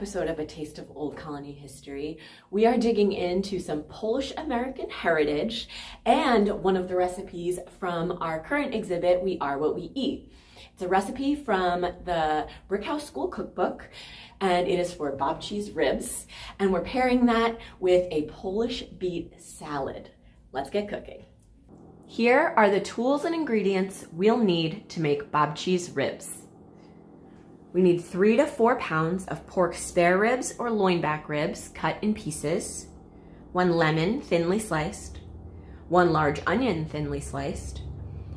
episode of A Taste of Old Colony History, we are digging into some Polish-American heritage and one of the recipes from our current exhibit, We Are What We Eat. It's a recipe from the Brickhouse School cookbook, and it is for Babci's ribs, and we're pairing that with a Polish beet salad. Let's get cooking. Here are the tools and ingredients we'll need to make Babci's ribs. We need 3 to 4 pounds of pork spare ribs or loinback ribs cut in pieces, 1 lemon thinly sliced, 1 large onion thinly sliced,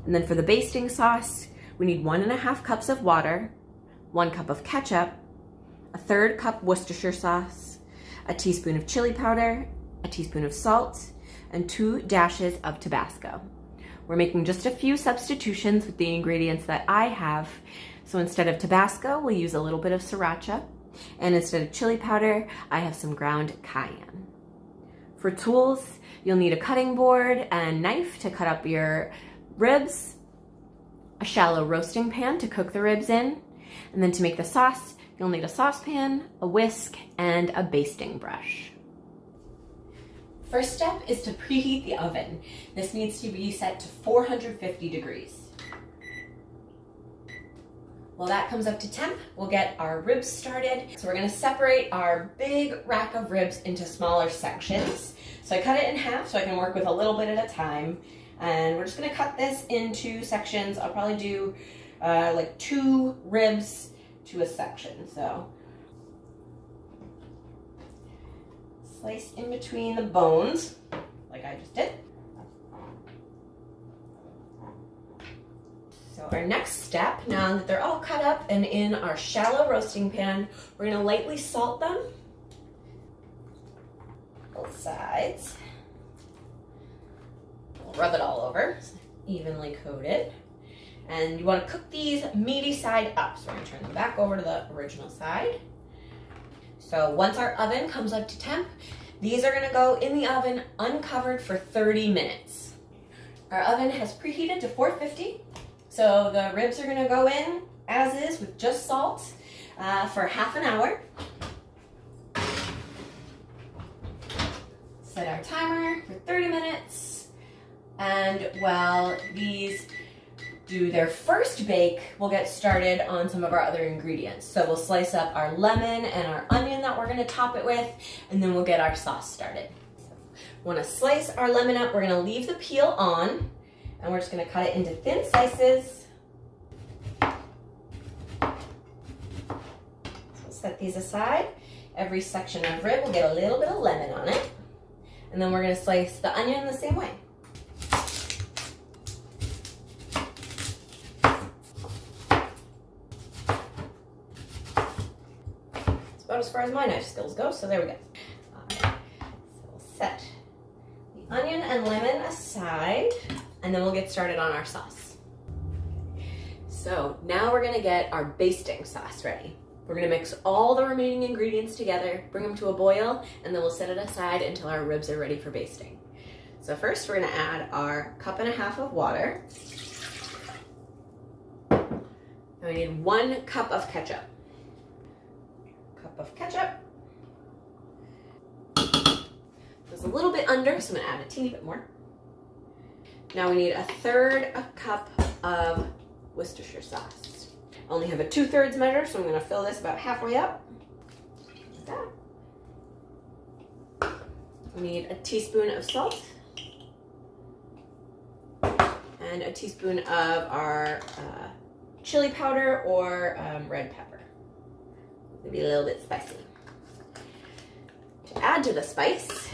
and then for the basting sauce, we need 1½ cups of water, 1 cup of ketchup, a 1/3 cup Worcestershire sauce, a teaspoon of chili powder, a teaspoon of salt, and 2 dashes of Tabasco. We're making just a few substitutions with the ingredients that I have. So instead of Tabasco, we'll use a little bit of sriracha, and instead of chili powder, I have some ground cayenne. For tools, you'll need a cutting board and knife to cut up your ribs, a shallow roasting pan to cook the ribs in, and then to make the sauce, you'll need a saucepan, a whisk, and a basting brush. First step is to preheat the oven. This needs to be set to 450 degrees. While that comes up to temp, we'll get our ribs started. So we're gonna separate our big rack of ribs into smaller sections. So I cut it in half so I can work with a little bit at a time. And we're just gonna cut this into sections. I'll probably do like 2 ribs to a section. So slice in between the bones, like I just did. So our next step, now that they're all cut up and in our shallow roasting pan, we're gonna lightly salt them, both sides. We'll rub it all over, evenly coated. And you wanna cook these meaty side up. So we're gonna turn them back over to the original side. So once our oven comes up to temp, these are gonna go in the oven uncovered for 30 minutes. Our oven has preheated to 450. So the ribs are gonna go in as is with just salt for half an hour. Set our timer for 30 minutes. And while these do their first bake, we'll get started on some of our other ingredients. So we'll slice up our lemon and our onion that we're gonna top it with, and then we'll get our sauce started. So wanna slice our lemon up, we're gonna leave the peel on, and we're just gonna cut it into thin slices. So we'll set these aside. Every section of rib will get a little bit of lemon on it. And then we're gonna slice the onion the same way. It's about as far as my knife skills go, so there we go. All right. So we'll set the onion and lemon aside, and then we'll get started on our sauce. So now we're gonna get our basting sauce ready. We're gonna mix all the remaining ingredients together, bring them to a boil, and then we'll set it aside until our ribs are ready for basting. So first we're gonna add our 1.5 cups of water. And we need 1 cup of ketchup. There's a little bit under, so I'm gonna add a teeny bit more. Now we need a 1/3 cup of Worcestershire sauce. I only have a 2/3 measure, so I'm gonna fill this about halfway up. Like that. We need a teaspoon of salt. And a teaspoon of our chili powder or red pepper. Maybe a little bit spicy. To add to the spice,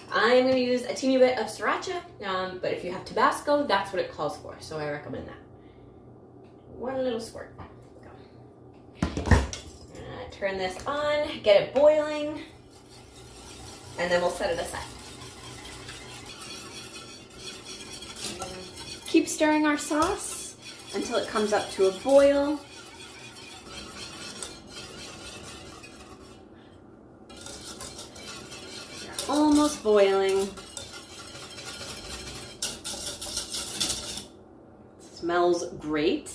I'm going to use a teeny bit of sriracha, but if you have Tabasco, that's what it calls for, so I recommend that. 1 little squirt. Go. Turn this on, get it boiling, and then we'll set it aside. Keep stirring our sauce until it comes up to a boil. Almost boiling. Smells great.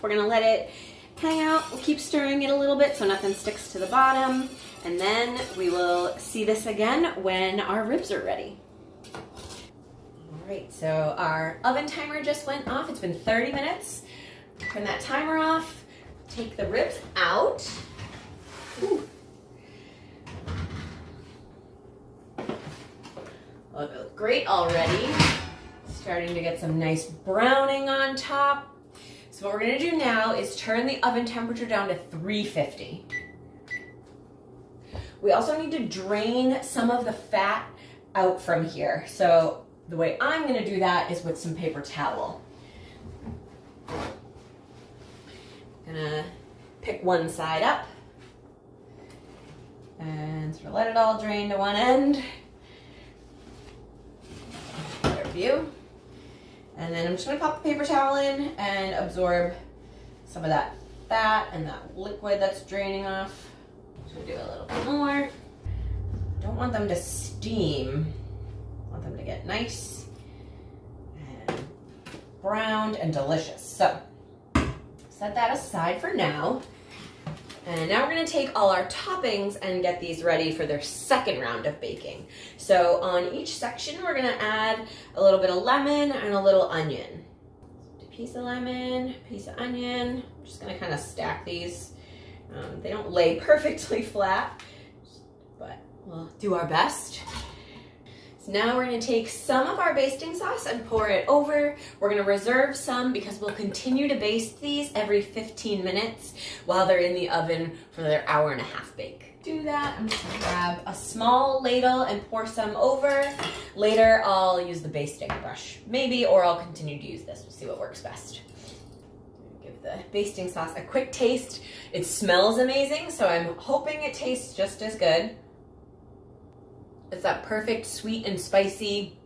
We're gonna let it hang out. We'll keep stirring it a little bit so nothing sticks to the bottom. And then we will see this again when our ribs are ready. All right, so our oven timer just went off. It's been 30 minutes. Turn that timer off. Take the ribs out. Ooh. Oh, they look great already. Starting to get some nice browning on top. So what we're gonna do now is turn the oven temperature down to 350. We also need to drain some of the fat out from here. So the way I'm gonna do that is with some paper towel. Gonna pick one side up and sort of let it all drain to one end. Better view. And then I'm just gonna pop the paper towel in and absorb some of that fat and that liquid that's draining off. Just gonna do a little bit more. Don't want them to steam. I want them to get nice and browned and delicious. So set that aside for now. And now we're gonna take all our toppings and get these ready for their second round of baking. So on each section, we're gonna add a little bit of lemon and a little onion. A piece of lemon, piece of onion. I'm just gonna kind of stack these. They don't lay perfectly flat, but we'll do our best. Now we're gonna take some of our basting sauce and pour it over. We're gonna reserve some because we'll continue to baste these every 15 minutes while they're in the oven for their 1.5-hour bake. Do that, I'm just gonna grab a small ladle and pour some over. Later, I'll use the basting brush, maybe, or I'll continue to use this. We'll see what works best. Give the basting sauce a quick taste. It smells amazing, so I'm hoping it tastes just as good. It's that perfect sweet and spicy.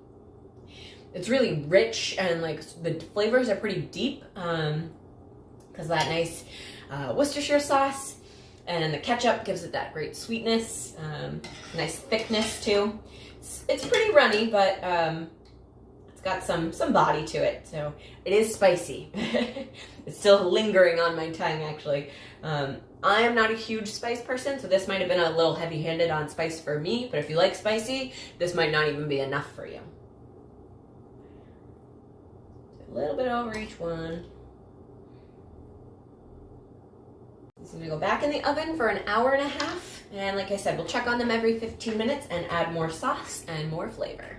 It's really rich and like the flavors are pretty deep because that nice Worcestershire sauce and the ketchup gives it that great sweetness, nice thickness too. It's pretty runny, but it's got some body to it, so it is spicy. It's still lingering on my tongue actually. I am not a huge spice person, so this might have been a little heavy-handed on spice for me, but if you like spicy, this might not even be enough for you. A little bit over each one. It's gonna go back in the oven for 1.5 hours, and like I said, we'll check on them every 15 minutes and add more sauce and more flavor.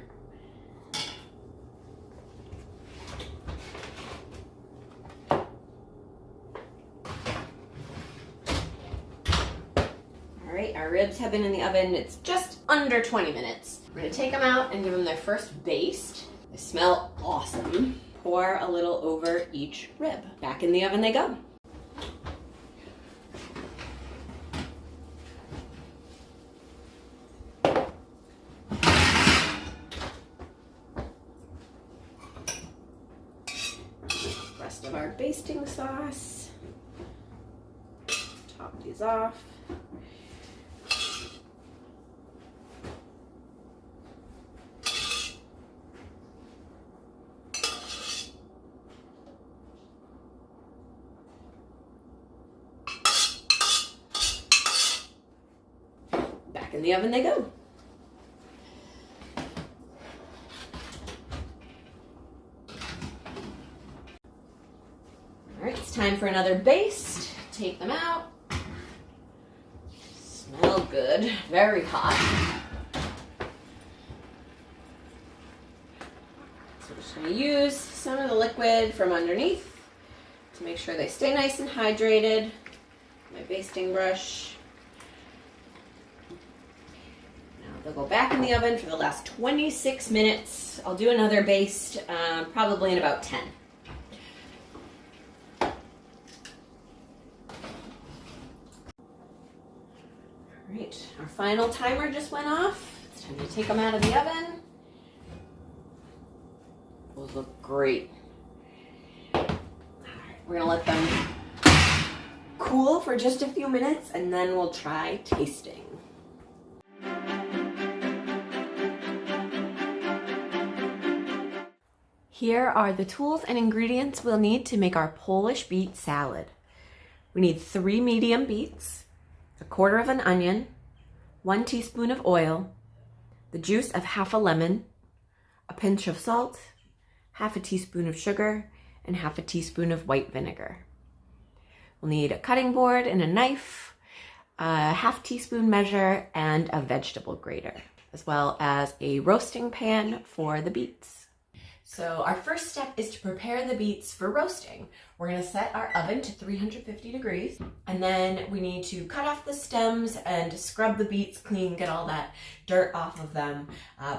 All right, our ribs have been in the oven. It's just under 20 minutes. We're gonna take them out and give them their first baste. They smell awesome. Pour a little over each rib. Back in the oven they go. Rest of our basting sauce. Top these off. Back in the oven they go. All right, it's time for another baste. Take them out. Smell good, very hot. So we're just gonna use some of the liquid from underneath to make sure they stay nice and hydrated. My basting brush. They'll go back in the oven for the last 26 minutes. I'll do another baste, probably in about 10. All right, our final timer just went off. It's time to take them out of the oven. Those look great. All right, we're gonna let them cool for just a few minutes and then we'll try tasting. Here are the tools and ingredients we'll need to make our Polish beet salad. We need 3 medium beets, 1/4 of an onion, 1 teaspoon of oil, the juice of half a lemon, a pinch of salt, half a teaspoon of sugar, and half a teaspoon of white vinegar. We'll need a cutting board and a knife, a half teaspoon measure, and a vegetable grater, as well as a roasting pan for the beets. So our first step is to prepare the beets for roasting. We're going to set our oven to 350 degrees, and then we need to cut off the stems and scrub the beets clean, get all that dirt off of them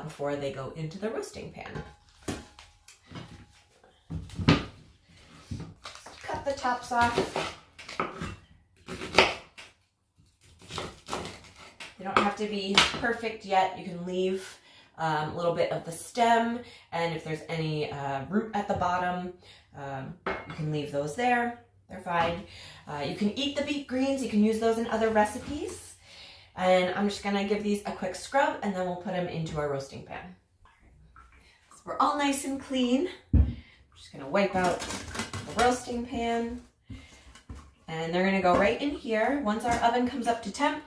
before they go into the roasting pan. Cut the tops off. They don't have to be perfect yet. You can leave a little bit of the stem, and if there's any root at the bottom, you can leave those there. They're fine. You can eat the beet greens. You can use those in other recipes. And I'm just gonna give these a quick scrub, and then we'll put them into our roasting pan. So we're all nice and clean. I'm just gonna wipe out the roasting pan, and they're gonna go right in here. Once our oven comes up to temp,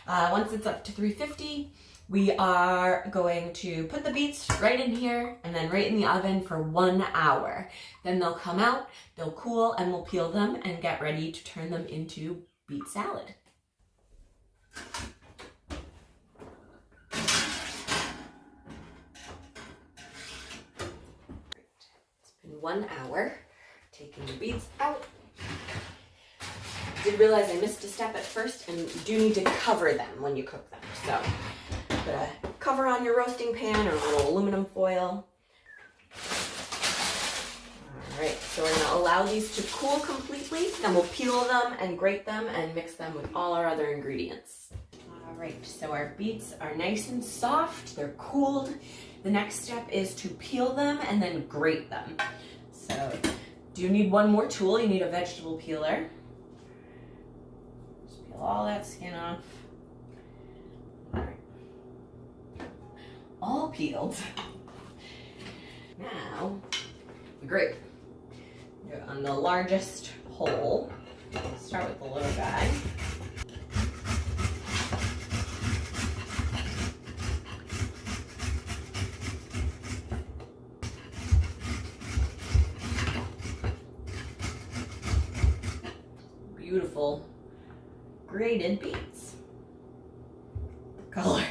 once it's up to 350, we are going to put the beets right in here and then right in the oven for 1 hour. Then they'll come out, they'll cool, and we'll peel them and get ready to turn them into beet salad. It's been 1 hour, taking the beets out. I did realize I missed a step at first, and you do need to cover them when you cook them. So put a cover on your roasting pan or a little aluminum foil. All right, so we're gonna allow these to cool completely, then we'll peel them and grate them and mix them with all our other ingredients. All right, so our beets are nice and soft, they're cooled. The next step is to peel them and then grate them. So do you need one more tool? You need a vegetable peeler. Just peel all that skin off. All peeled. Now, we grate. On the largest hole, start with the little guy. Beautiful grated beets. Color.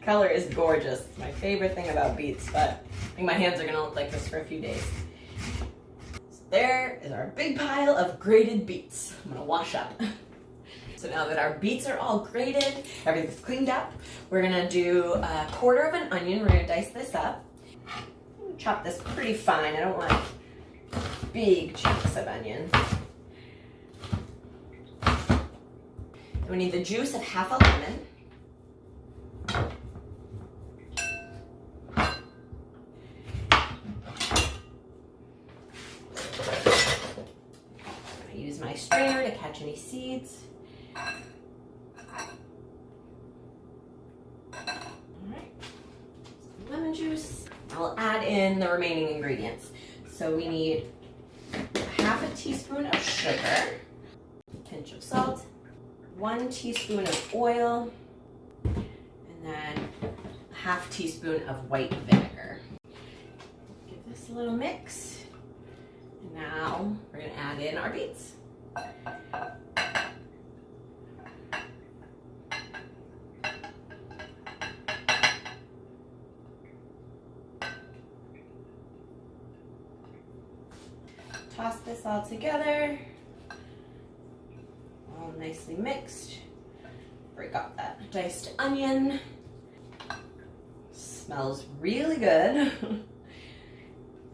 Color is gorgeous. It's my favorite thing about beets, but I think my hands are gonna look like this for a few days. So there is our big pile of grated beets. I'm gonna wash up. So now that our beets are all grated, everything's cleaned up, we're gonna do 1/4 of an onion. We're gonna dice this up. Chop this pretty fine. I don't want big chunks of onion. Then we need the juice of half a lemon. Use my strainer to catch any seeds. Alright, some lemon juice. I'll add in the remaining ingredients. So we need half a teaspoon of sugar, a pinch of salt, 1 teaspoon of oil, and then a half teaspoon of white vinegar. Give this a little mix. Now we're going to add in our beets. Toss this all together, all nicely mixed. Break up that diced onion. Smells really good.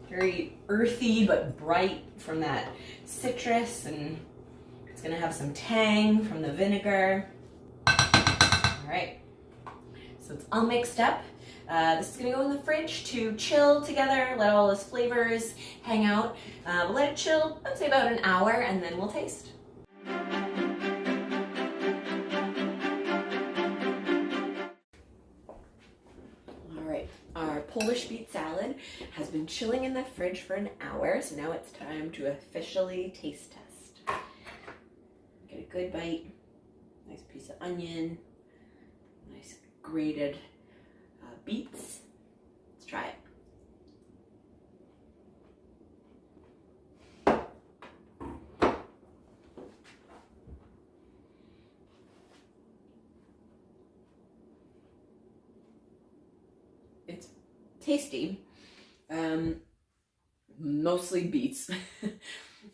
Very earthy but bright from that citrus, and it's gonna have some tang from the vinegar. All right, so it's all mixed up. This is gonna go in the fridge to chill together, let all those flavors hang out. We'll let it chill, I'd say about an hour, and then we'll taste. All right, our Polish beet salad has been chilling in the fridge for an hour, so now it's time to officially taste test. Get a good bite, nice piece of onion, nice grated beets. Let's try it. It's tasty, mostly beets.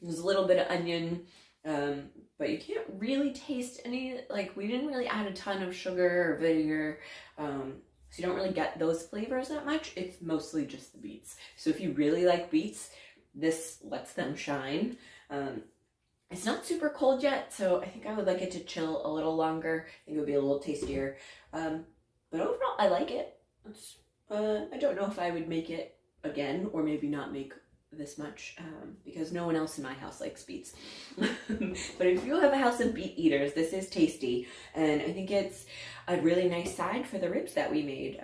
There's a little bit of onion, but you can't really taste any, like we didn't really add a ton of sugar or vinegar, so you don't really get those flavors that much. It's mostly just the beets. So if you really like beets, this lets them shine. It's not super cold yet, so I think I would like it to chill a little longer. I think it would be a little tastier. But overall, I like it. I don't know if I would make it again, or maybe not make this much, because no one else in my house likes beets. But if you have a house of beet eaters, this is tasty, and I think it's a really nice side for the ribs that we made.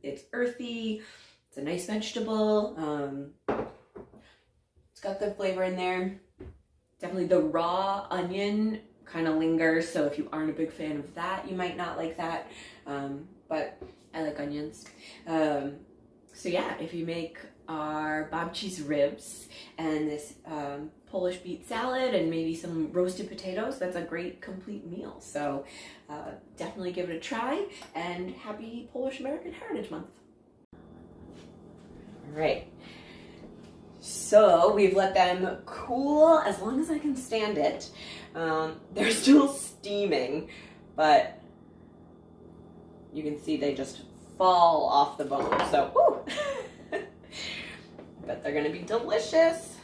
It's earthy, it's a nice vegetable, it's got good flavor in there. Definitely the raw onion kind of lingers, so if you aren't a big fan of that, you might not like that, but I like onions. So yeah, if you make our Babci's ribs and this Polish beet salad and maybe some roasted potatoes, that's a great complete meal. So definitely give it a try, and happy Polish American Heritage Month. All right, so we've let them cool as long as I can stand it. They're still steaming, but you can see they just fall off the bone. So, woo! I bet they're gonna be delicious.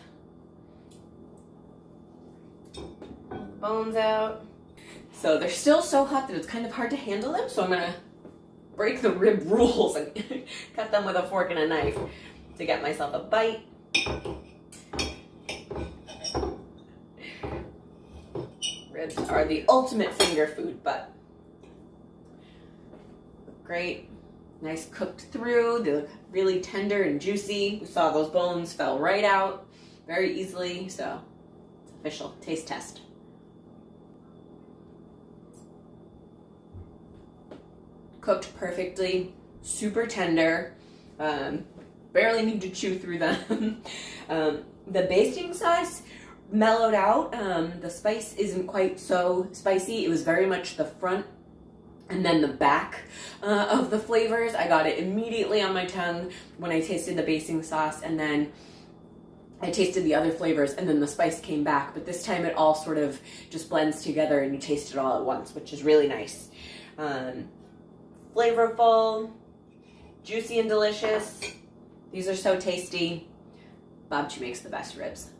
Bones out. So they're still so hot that it's kind of hard to handle them. So I'm gonna break the rib rules and cut them with a fork and a knife to get myself a bite. Ribs are the ultimate finger food, but great. Nice cooked through. They look really tender and juicy. We saw those bones fell right out very easily, so it's official. Taste test. Cooked perfectly, super tender. Barely need to chew through them. The basting sauce mellowed out. The spice isn't quite so spicy. It was very much the front and then the back of the flavors. I got it immediately on my tongue when I tasted the basting sauce, and then I tasted the other flavors, and then the spice came back. But this time it all sort of just blends together and you taste it all at once, which is really nice. Flavorful, juicy and delicious. These are so tasty. Babci makes the best ribs.